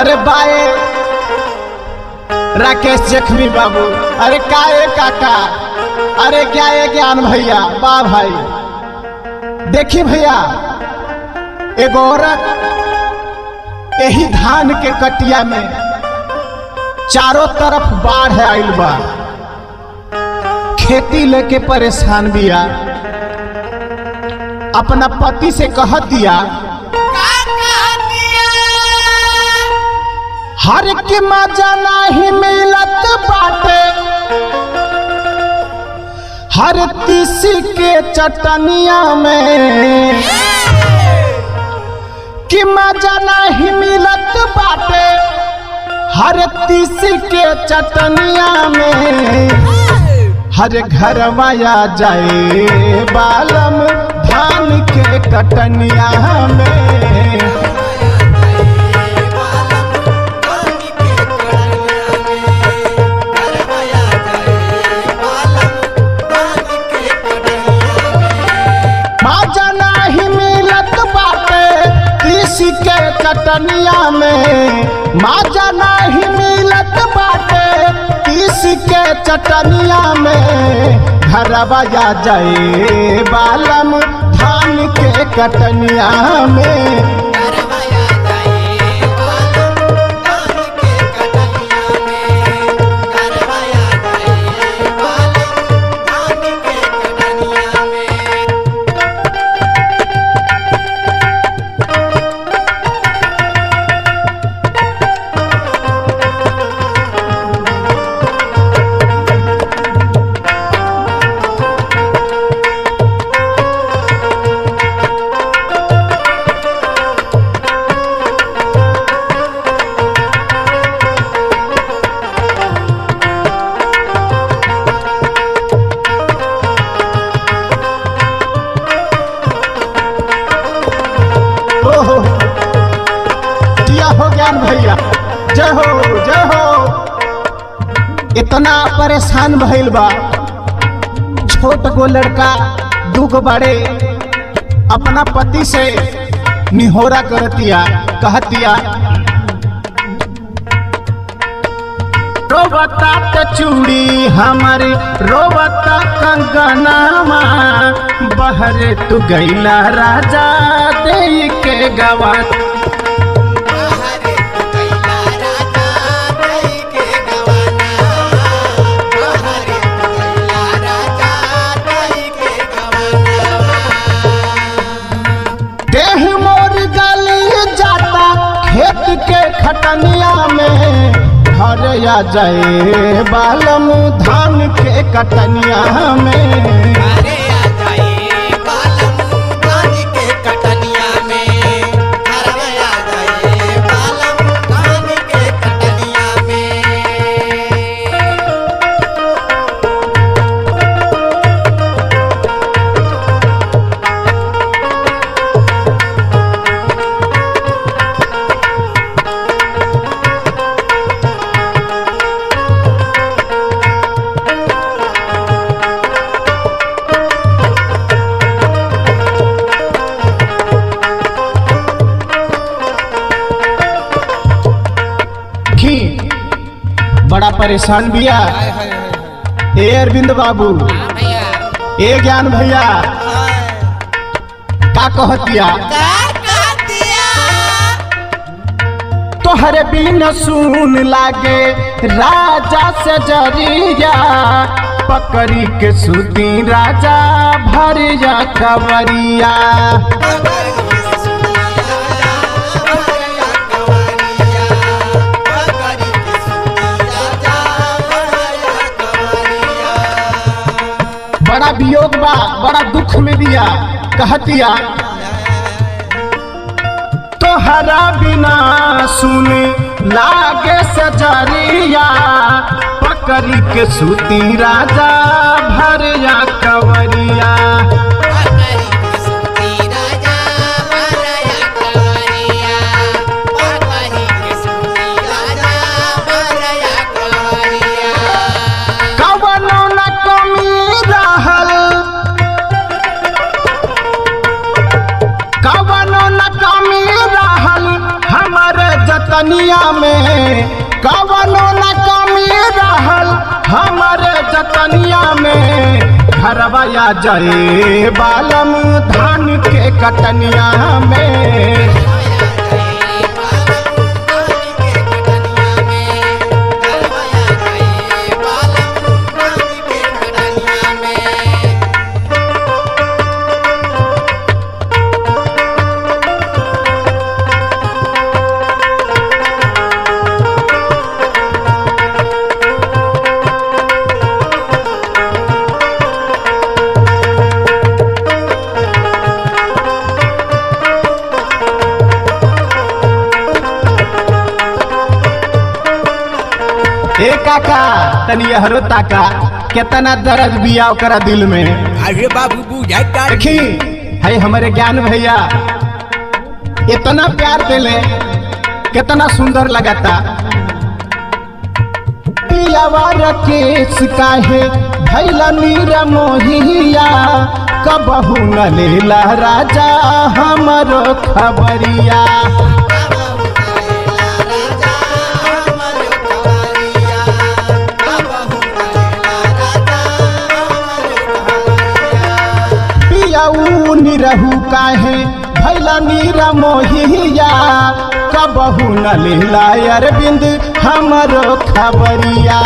अरे बाए राकेश जख्मी बाबू, अरे काए काका, अरे क्या है ज्ञान भैया, बा भाई देखी भैया एगो औरत यही धान के कटिया में चारों तरफ बाढ़ आइल बा, खेती लेके परेशान बिया, अपना पति से कह दिया हर की मजा नहीं मिलत बाटे, हर तीसी के चटनिया में कि मजा नहीं मिलत बाटे, हर तीसी के चटनिया में हर घर माया जाए बालम धान के कटनिया में। के चटनिया में माजा नहीं मिलत बाटे, किसी के चटनिया में घर बजा जाए बालम धान के कटनिया में। भैया जय हो जय हो। इतना परेशान भइल बा, छोट गो लड़का दुगो बड़े अपना पति से निहोरा करतिया, कहतिया रोबता त चूड़ी हमारी रोबता कंगनामा, बहरे तू गैला राजा दे के गवा। खटनिया में घर आ जाए बालम धान के कटनिया में। घरे आ जाए बालम धान के कटनिया में, घरे आ जाए बालम धान के कटनिया में। बड़ा परेशान बिया ए अरविंद बाबू, ए ज्ञान भैया का कहतिया तोहरे बिन सुन लागे राजा से जरिया, पकड़ी के सुती राजा भरिया कवरिया। बड़ा वियोग बा, बड़ा दुख में दिया, कहतिया तोहरा बिना सुन लागे सजरिया, पकड़ी के सूती राजा भरिया कवरिया। जतनिया में कवनो न कमी रहल हमारे जतनिया में घरवा आ जाए बालम धान के कटनिया में ए काका तनी हरो ताका कितना दर्द बिया ओकरा दिल में। अरे बाबू बुझाता देखी है हमारे ज्ञान भैया इतना प्यार देले कितना सुंदर लगाता। पियावार केस काहे भैला मीरा मोहिया कबहू न लेला राजा हमरो खबरिया। निरहू काहे भैला नीरा मोहिया कबहू न लेला अरविंद हमरो खबरिया।